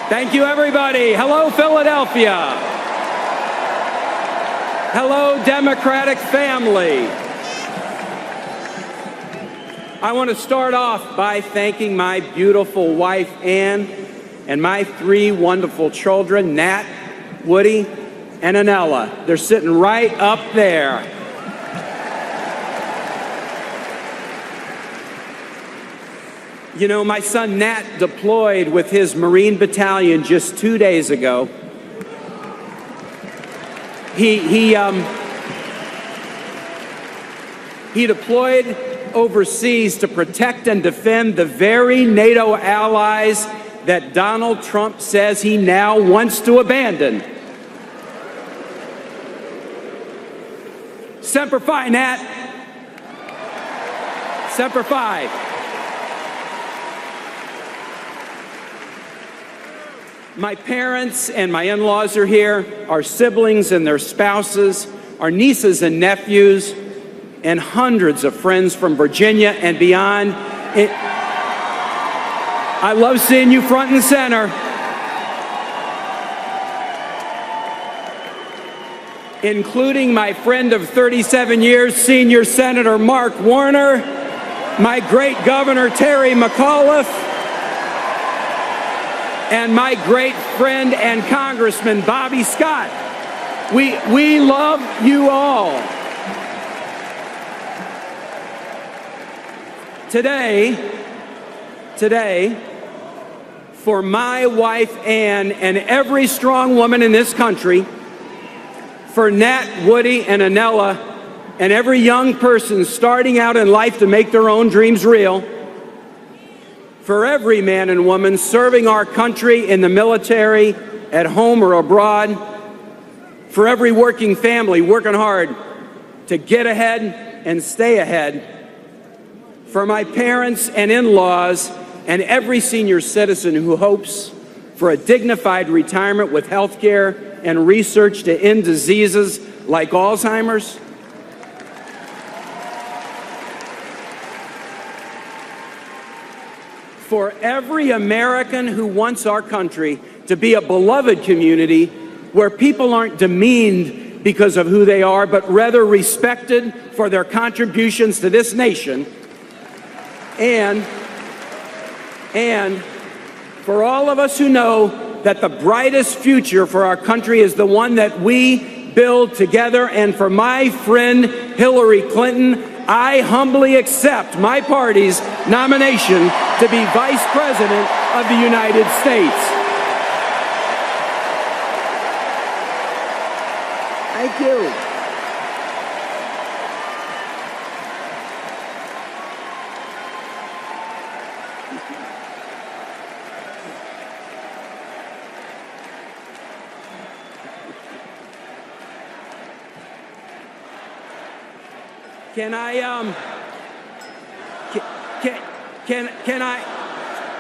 Thank you, everybody. Hello, Philadelphia. Hello, Democratic family. I want to start off by thanking my beautiful wife, Ann, and my 3 wonderful children, Nat, Woody, and Anella. They're sitting right up there. You know, my son Nat deployed with his Marine Battalion just 2 days ago. He deployed overseas to protect and defend the very NATO allies that Donald Trump says he now wants to abandon. Semper Fi, Nat. Semper Fi. My parents and my in-laws are here, our siblings and their spouses, our nieces and nephews, and hundreds of friends from Virginia and beyond. I love seeing you front and center. Including my friend of 37 years, Senior Senator Mark Warner, my great Governor Terry McAuliffe, and my great friend and Congressman Bobby Scott. We love you all. Today, for my wife Ann and every strong woman in this country, for Nat, Woody, and Anella, and every young person starting out in life to make their own dreams real, for every man and woman serving our country in the military, at home or abroad, for every working family working hard to get ahead and stay ahead, for my parents and in-laws and every senior citizen who hopes for a dignified retirement with health care and research to end diseases like Alzheimer's. For every American who wants our country to be a beloved community where people aren't demeaned because of who they are, but rather respected for their contributions to this nation. And for all of us who know that the brightest future for our country is the one that we build together, and for my friend Hillary Clinton, I humbly accept my party's nomination to be Vice President of the United States. Thank you.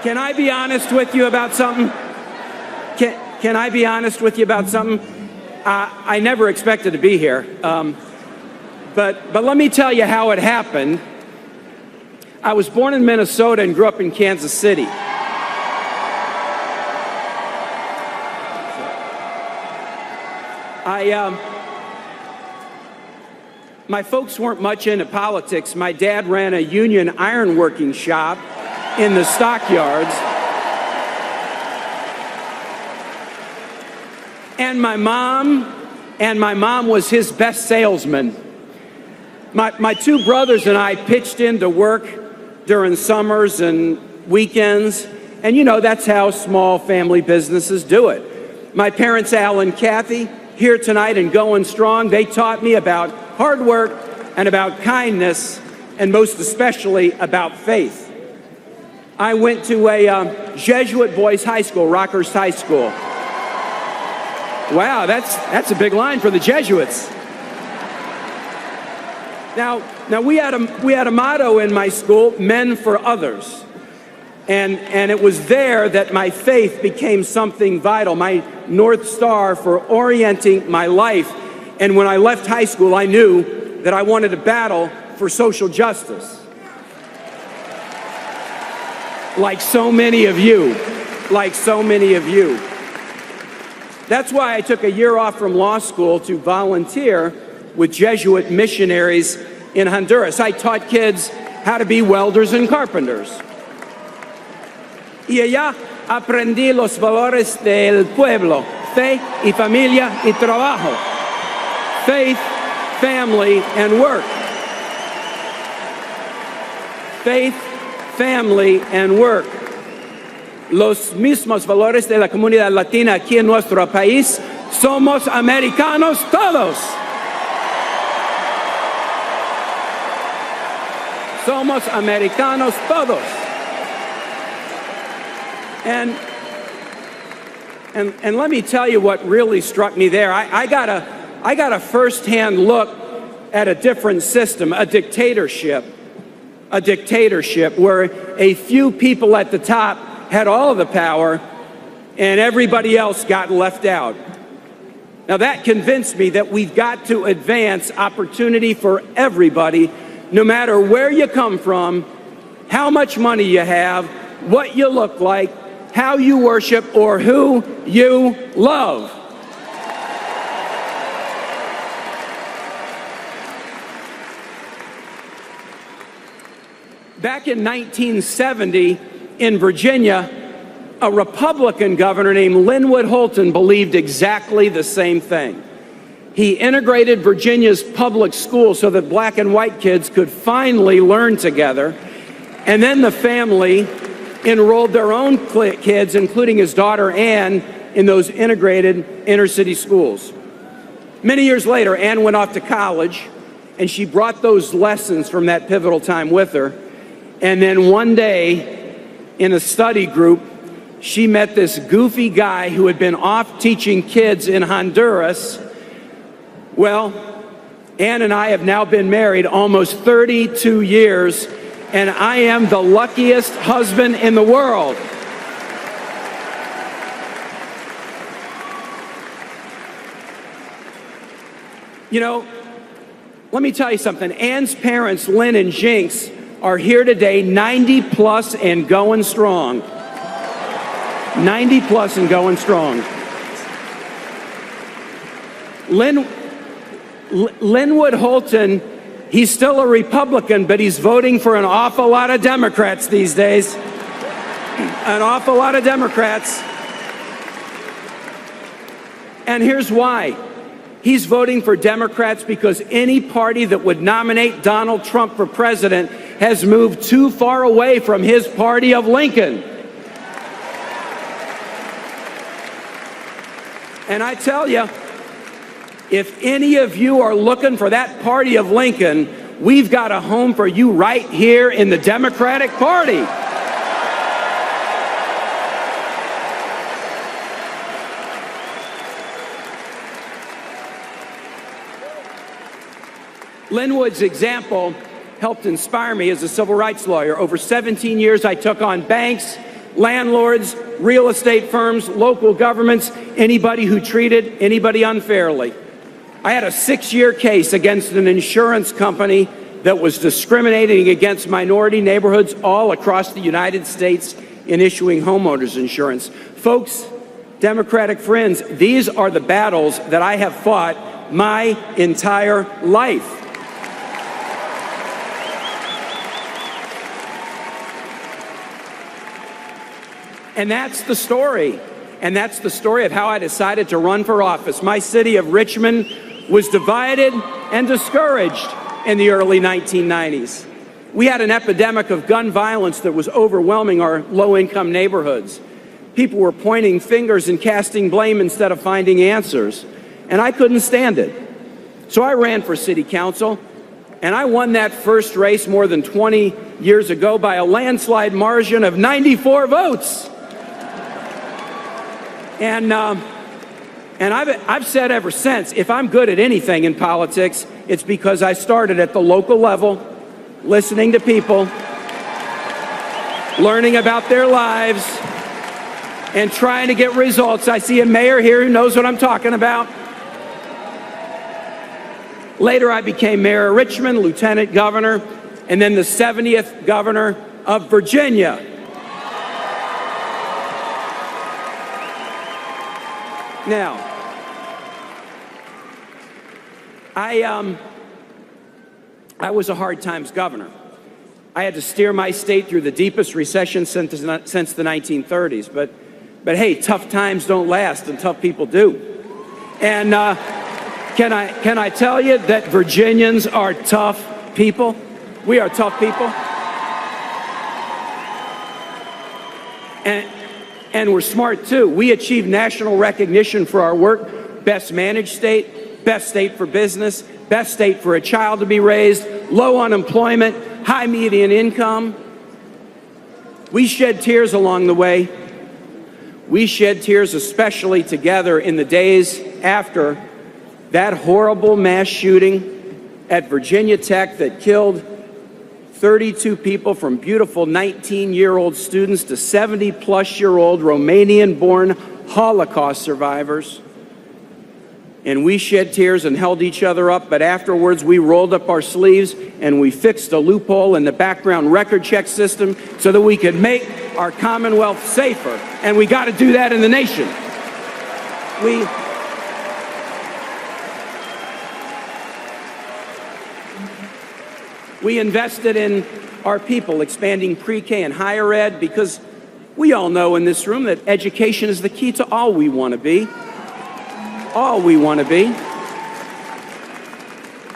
Can I be honest with you about something? Can I be honest with you about something? I never expected to be here, but let me tell you how it happened. I was born in Minnesota and grew up in Kansas City. My folks weren't much into politics. My dad ran a union ironworking shop in the stockyards. And my mom was his best salesman. My 2 brothers and I pitched in to work during summers and weekends. And you know, that's how small family businesses do it. My parents, Al and Kathy, here tonight and going strong, they taught me about hard work and about kindness, and most especially about faith. I went to a Jesuit boys' high school, Rockhurst High School. Wow, that's a big line for the Jesuits. Now we had a motto in my school, men for others. And it was there that my faith became something vital, my North Star for orienting my life. And when I left high school, I knew that I wanted to battle for social justice. Like so many of you. like so many of you. That's why I took a year off from law school to volunteer with Jesuit missionaries in Honduras. I taught kids how to be welders and carpenters. Y allá aprendí los valores del pueblo, fe y familia y trabajo, faith, family, and work. Faith, family, and work. Los mismos valores de la comunidad latina aquí en nuestro país. Somos americanos todos. Somos americanos todos. And let me tell you what really struck me there. I got a first-hand look at a different system, a dictatorship where a few people at the top had all of the power and everybody else got left out. Now that convinced me that we've got to advance opportunity for everybody, no matter where you come from, how much money you have, what you look like, how you worship, or who you love. Back in 1970 in Virginia, a Republican governor named Linwood Holton believed exactly the same thing. He integrated Virginia's public schools so that black and white kids could finally learn together. And then the family enrolled their own kids, including his daughter Anne, in those integrated inner-city schools. Many years later, Anne went off to college, and she brought those lessons from that pivotal time with her. And then one day, in a study group, she met this goofy guy who had been off teaching kids in Honduras. Well, Anne and I have now been married almost 32 years, and I am the luckiest husband in the world. You know, let me tell you something. Anne's parents, Lynn and Jinx, are here today, 90 plus and going strong. 90 plus and going strong. Linwood Holton, he's still a Republican, but he's voting for an awful lot of Democrats these days. An awful lot of Democrats. And here's why. He's voting for Democrats because any party that would nominate Donald Trump for president has moved too far away from his party of Lincoln. And I tell you, if any of you are looking for that party of Lincoln, we've got a home for you right here in the Democratic Party. Linwood's example helped inspire me as a civil rights lawyer. Over 17 years, I took on banks, landlords, real estate firms, local governments, anybody who treated anybody unfairly. I had a 6-year case against an insurance company that was discriminating against minority neighborhoods all across the United States in issuing homeowners insurance. Folks, Democratic friends, these are the battles that I have fought my entire life. And that's the story. And that's the story of how I decided to run for office. My city of Richmond was divided and discouraged in the early 1990s. We had an epidemic of gun violence that was overwhelming our low-income neighborhoods. People were pointing fingers and casting blame instead of finding answers. And I couldn't stand it. So I ran for city council, and I won that first race more than 20 years ago by a landslide margin of 94 votes. And I've said ever since, if I'm good at anything in politics, it's because I started at the local level, listening to people, learning about their lives, and trying to get results. I see a mayor here who knows what I'm talking about. Later, I became mayor of Richmond, lieutenant governor, and then the 70th governor of Virginia. Now, I was a hard times governor. I had to steer my state through the deepest recession since the 1930s. But hey, tough times don't last, and tough people do. And can I tell you that Virginians are tough people? We are tough people. And we're smart too. We achieved national recognition for our work. Best managed state, best state for business, best state for a child to be raised, low unemployment, high median income. We shed tears along the way. We shed tears especially together in the days after that horrible mass shooting at Virginia Tech that killed 32 people, from beautiful 19-year-old students to 70-plus-year-old Romanian-born Holocaust survivors. And we shed tears and held each other up, but afterwards we rolled up our sleeves and we fixed a loophole in the background record check system so that we could make our Commonwealth safer. And we got to do that in the nation. We invested in our people, expanding pre-K and higher ed, because we all know in this room that education is the key to all we want to be. All we want to be.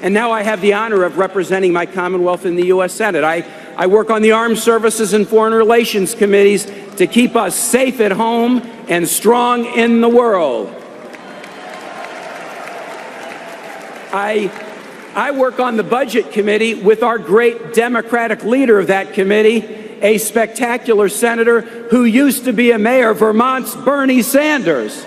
And now I have the honor of representing my Commonwealth in the U.S. Senate. I work on the Armed Services and Foreign Relations Committees to keep us safe at home and strong in the world. I work on the Budget Committee with our great Democratic leader of that committee, a spectacular senator who used to be a mayor, Vermont's Bernie Sanders.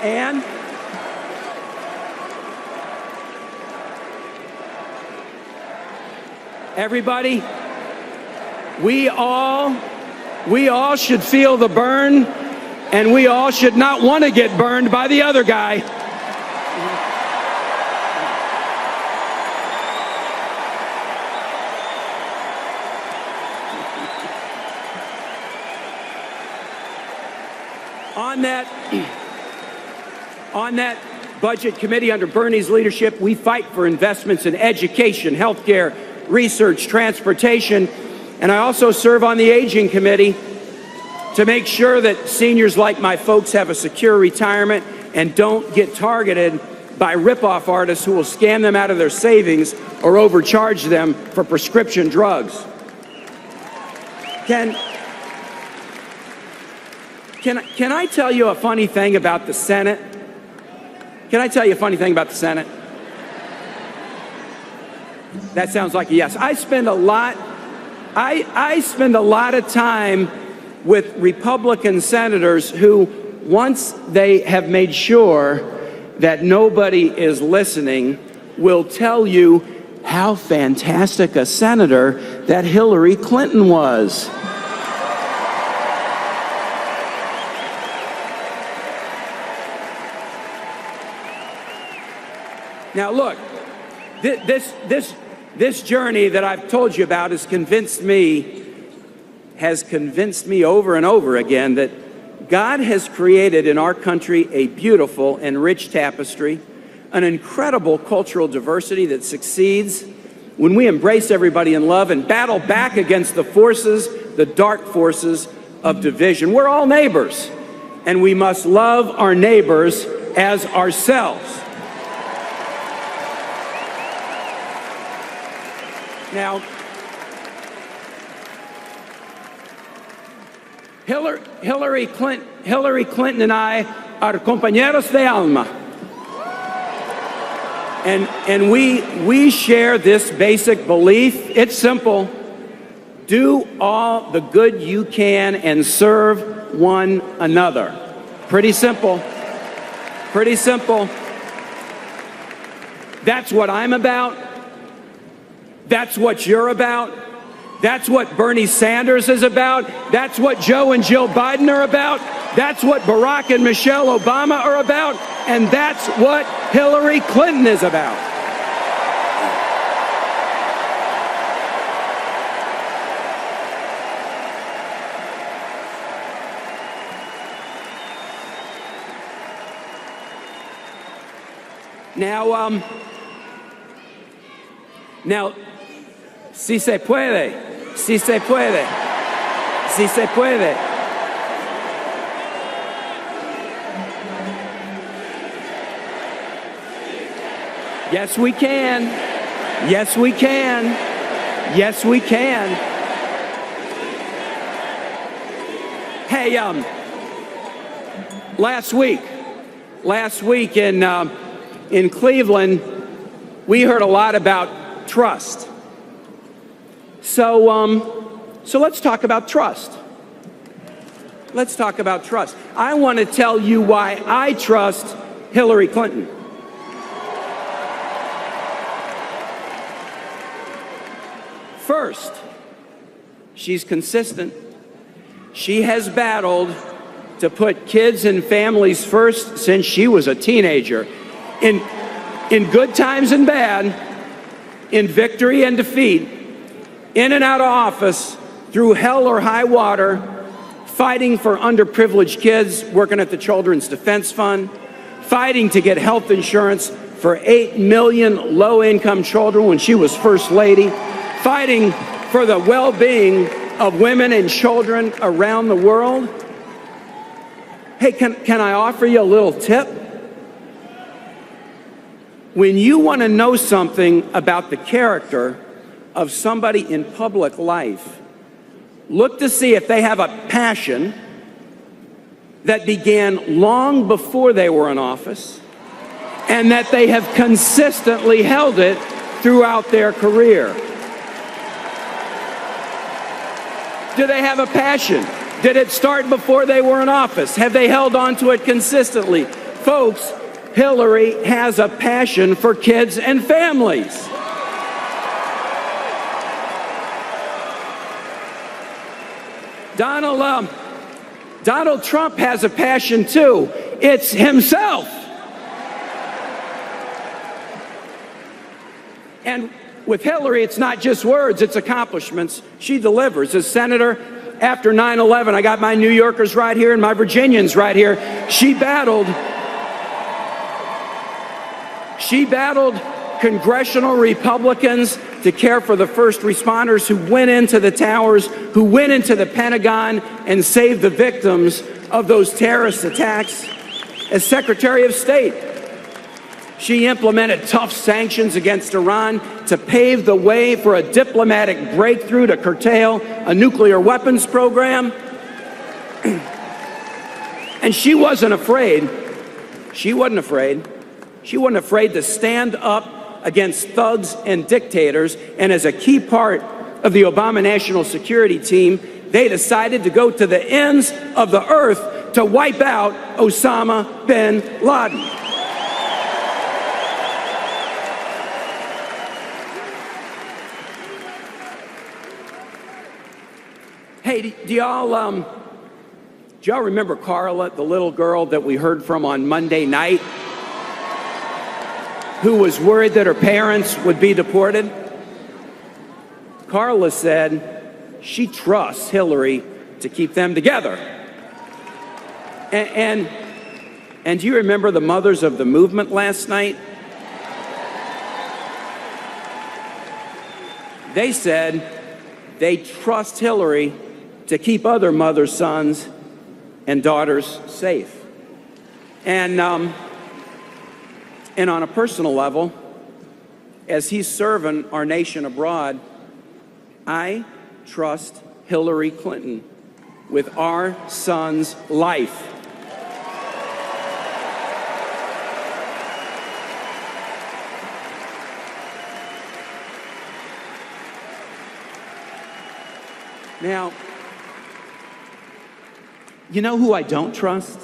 And everybody, we all should feel the burn, and we all should not want to get burned by the other guy. On that Budget Committee under Bernie's leadership, we fight for investments in education, healthcare, research, transportation, and I also serve on the Aging Committee to make sure that seniors like my folks have a secure retirement and don't get targeted by rip-off artists who will scam them out of their savings or overcharge them for prescription drugs. Can I tell you a funny thing about the Senate? Can I tell you a funny thing about the Senate? That sounds like a yes. I spend a lot of time with Republican senators who, once they have made sure that nobody is listening, will tell you how fantastic a senator that Hillary Clinton was. Now look, this journey that I've told you about has convinced me over and over again that God has created in our country a beautiful and rich tapestry, an incredible cultural diversity that succeeds when we embrace everybody in love and battle back against the dark forces of division. We're all neighbors, and we must love our neighbors as ourselves. Now, Hillary Clinton and I are compañeros de alma. And we share this basic belief. It's simple. Do all the good you can and serve one another. Pretty simple. Pretty simple. That's what I'm about. That's what you're about. That's what Bernie Sanders is about. That's what Joe and Jill Biden are about. That's what Barack and Michelle Obama are about. And that's what Hillary Clinton is about. Now, si se puede, si se puede, si se puede. Yes, we can. Yes, we can. Yes, we can. Hey, last week in Cleveland, we heard a lot about trust. So let's talk about trust. Let's talk about trust. I want to tell you why I trust Hillary Clinton. First, she's consistent. She has battled to put kids and families first since she was a teenager. In good times and bad, in victory and defeat, in and out of office, through hell or high water, fighting for underprivileged kids, working at the Children's Defense Fund, fighting to get health insurance for 8 million low-income children when she was First Lady, fighting for the well-being of women and children around the world. Hey, can I offer you a little tip? When you want to know something about the character of somebody in public life, look to see if they have a passion that began long before they were in office and that they have consistently held it throughout their career. Do they have a passion? Did it start before they were in office? Have they held on to it consistently? Folks, Hillary has a passion for kids and families. Donald Trump has a passion too. It's himself. And with Hillary, it's not just words, it's accomplishments. She delivers. As senator, after 9/11, I got my New Yorkers right here and my Virginians right here. She battled congressional Republicans to care for the first responders who went into the towers, who went into the Pentagon and saved the victims of those terrorist attacks. As Secretary of State, she implemented tough sanctions against Iran to pave the way for a diplomatic breakthrough to curtail a nuclear weapons program. And she wasn't afraid. She wasn't afraid. She wasn't afraid to stand up against thugs and dictators. And as a key part of the Obama National Security Team, they decided to go to the ends of the earth to wipe out Osama bin Laden. Hey, do y'all remember Carla, the little girl that we heard from on Monday night, who was worried that her parents would be deported? Carla said she trusts Hillary to keep them together. And do you remember the mothers of the movement last night? They said they trust Hillary to keep other mothers, sons, and daughters safe. And on a personal level, as he's serving our nation abroad, I trust Hillary Clinton with our son's life. Now, you know who I don't trust?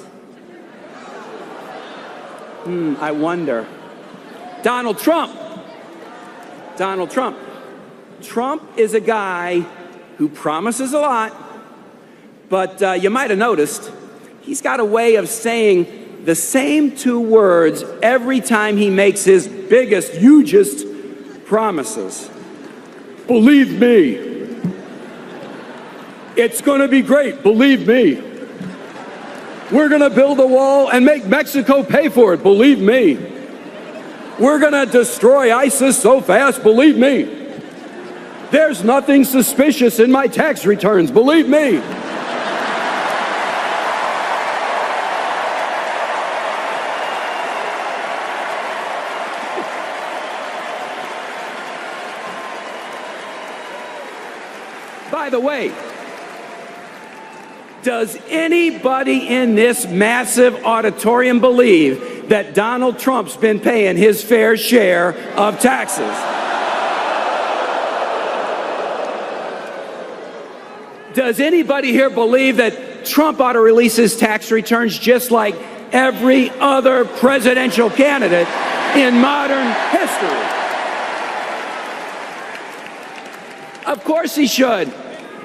I wonder. Donald Trump. Donald Trump. Trump is a guy who promises a lot, but you might have noticed he's got a way of saying the same two words every time he makes his biggest, hugest promises. Believe me. It's going to be great. Believe me. We're going to build a wall and make Mexico pay for it. Believe me. We're going to destroy ISIS so fast, believe me. There's nothing suspicious in my tax returns, believe me. By the way, does anybody in this massive auditorium believe that Donald Trump's been paying his fair share of taxes? Does anybody here believe that Trump ought to release his tax returns just like every other presidential candidate in modern history? Of course he should.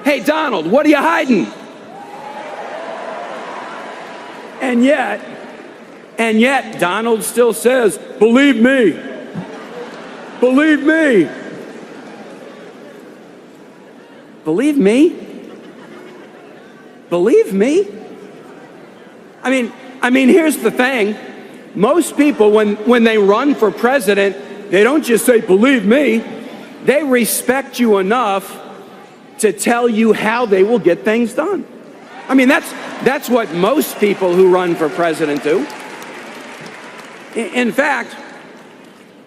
Hey, Donald, what are you hiding? And yet, Donald still says, believe me. Believe me. Believe me? Believe me? I mean, here's the thing. Most people, when they run for president, they don't just say, believe me. They respect you enough to tell you how they will get things done. I mean, that's what most people who run for president do. In fact,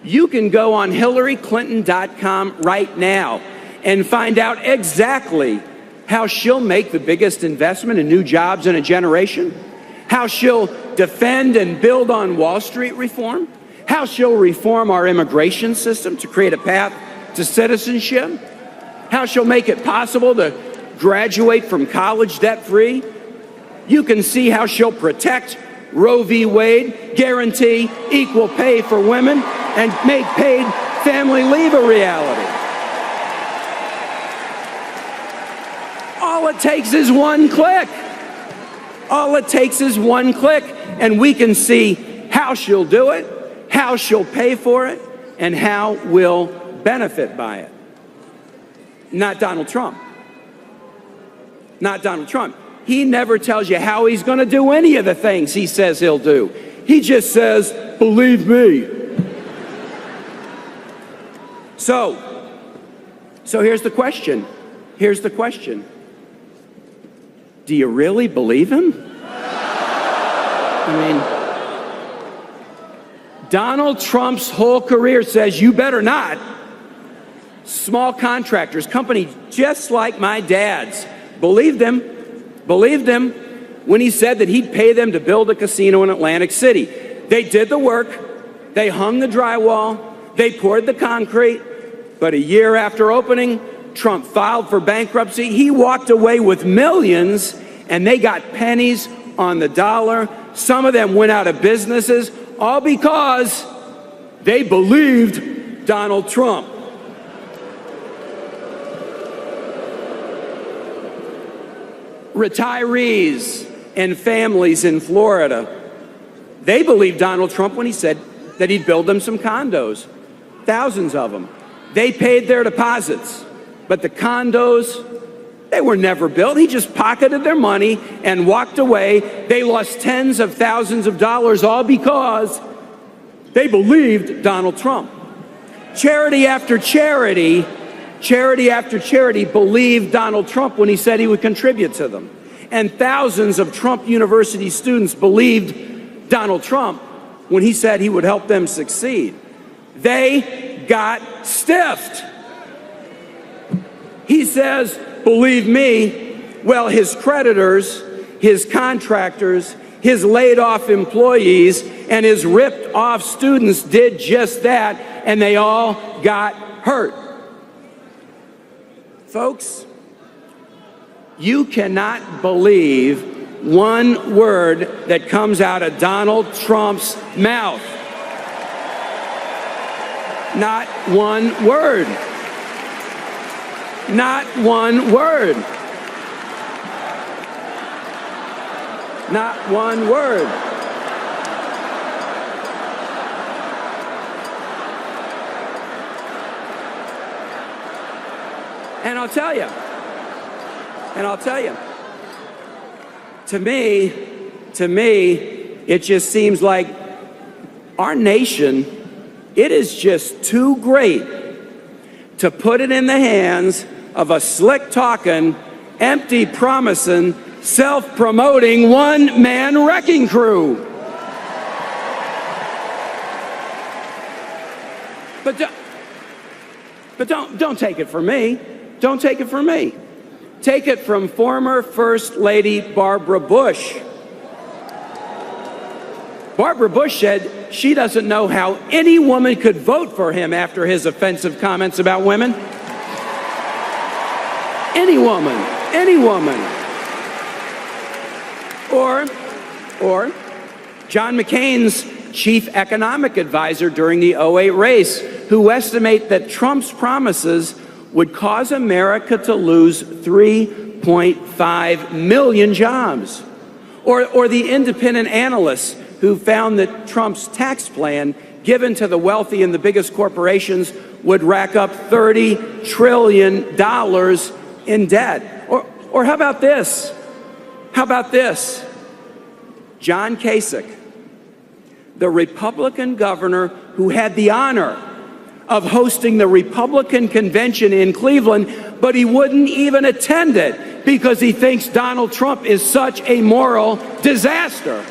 you can go on HillaryClinton.com right now and find out exactly how she'll make the biggest investment in new jobs in a generation, how she'll defend and build on Wall Street reform, how she'll reform our immigration system to create a path to citizenship, how she'll make it possible to graduate from college debt-free. You can see how she'll protect Roe v. Wade, guarantee equal pay for women, and make paid family leave a reality. All it takes is one click. All it takes is one click, and we can see how she'll do it, how she'll pay for it, and how we'll benefit by it. Not Donald Trump. Not Donald Trump. He never tells you how he's going to do any of the things he says he'll do. He just says, believe me. So here's the question. Here's the question. Do you really believe him? I mean, Donald Trump's whole career says you better not. Small contractors, companies just like my dad's, believed him when he said that he'd pay them to build a casino in Atlantic City. They did the work, they hung the drywall, they poured the concrete, but a year after opening, Trump filed for bankruptcy. He walked away with millions, and they got pennies on the dollar. Some of them went out of businesses, all because they believed Donald Trump. Retirees and families in Florida, they believed Donald Trump when he said that he'd build them some condos, thousands of them. They paid their deposits, but the condos, they were never built. He just pocketed their money and walked away. They lost tens of thousands of dollars, all because they believed Donald Trump. Charity after charity believed Donald Trump when he said he would contribute to them. And thousands of Trump University students believed Donald Trump when he said he would help them succeed. They got stiffed. He says, believe me. Well, his creditors, his contractors, his laid-off employees, and his ripped-off students did just that, and they all got hurt. Folks, you cannot believe one word that comes out of Donald Trump's mouth. Not one word. Not one word. Not one word. And I'll tell you, to me, it just seems like our nation It is just too great to put it in the hands of a slick-talking, empty-promising, self-promoting, one-man wrecking crew. But don't take it from me. Don't take it from me. Take it from former First Lady Barbara Bush. Barbara Bush said she doesn't know how any woman could vote for him after his offensive comments about women. Any woman, any woman. Or John McCain's chief economic advisor during the 2008 race, who estimate that Trump's promises would cause America to lose 3.5 million jobs. Or the independent analysts who found that Trump's tax plan given to the wealthy and the biggest corporations would rack up $30 trillion in debt. Or how about this? How about this? John Kasich, the Republican governor who had the honor of hosting the Republican convention in Cleveland, but he wouldn't even attend it because he thinks Donald Trump is such a moral disaster.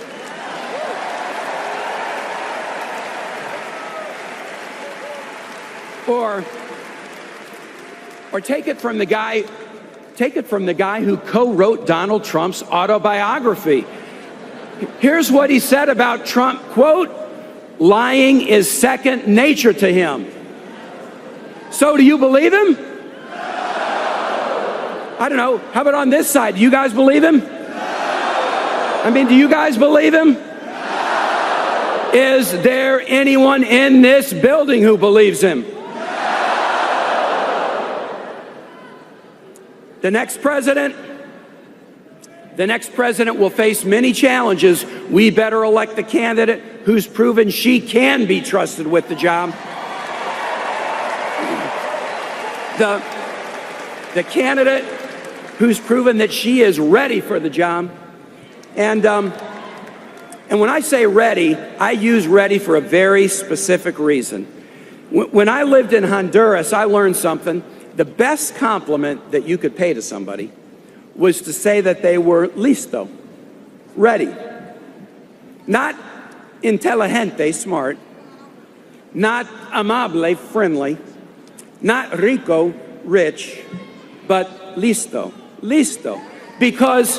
Or take it from the guy who co-wrote Donald Trump's autobiography. Here's what he said about Trump, quote, "Lying is second nature to him." So do you believe him? I don't know. How about on this side? Do you guys believe him? I mean, do you guys believe him? Is there anyone in this building who believes him? The next president will face many challenges. We better elect the candidate who's proven she can be trusted with the job. The candidate who's proven that she is ready for the job. And when I say ready, I use ready for a very specific reason. When I lived in Honduras, I learned something. The best compliment that you could pay to somebody was to say that they were listo, ready. Not inteligente, smart. Not amable, friendly. Not rico, rich. But listo, listo. Because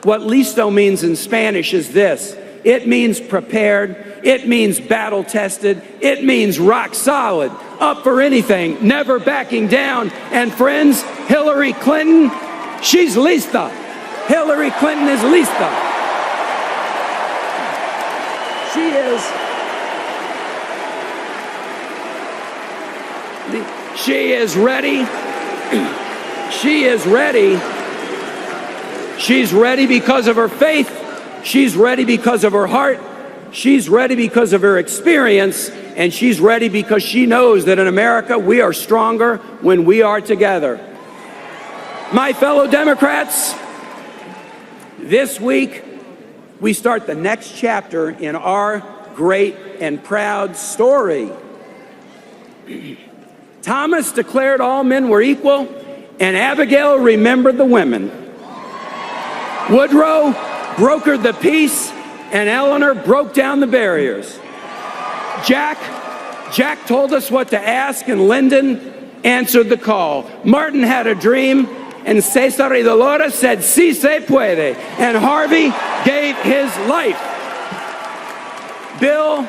what listo means in Spanish is this. It means prepared. It means battle-tested. It means rock solid. Up for anything, never backing down. And friends, Hillary Clinton, she's lista. Hillary Clinton is lista. She is ready. She is ready. She's ready because of her faith. She's ready because of her heart. She's ready because of her experience. And she's ready because she knows that in America, we are stronger when we are together. My fellow Democrats, this week, we start the next chapter in our great and proud story. Thomas declared all men were equal, and Abigail remembered the women. Woodrow brokered the peace, and Eleanor broke down the barriers. Jack told us what to ask, and Lyndon answered the call. Martin had a dream, and Cesar y Dolores said, "Si se puede," and Harvey gave his life. Bill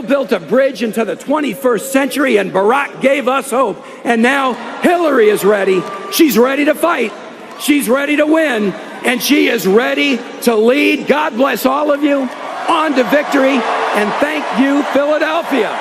built a bridge into the 21st century, and Barack gave us hope. And now Hillary is ready. She's ready to fight. She's ready to win. And she is ready to lead. God bless all of you. On to victory. And thank you, Philadelphia.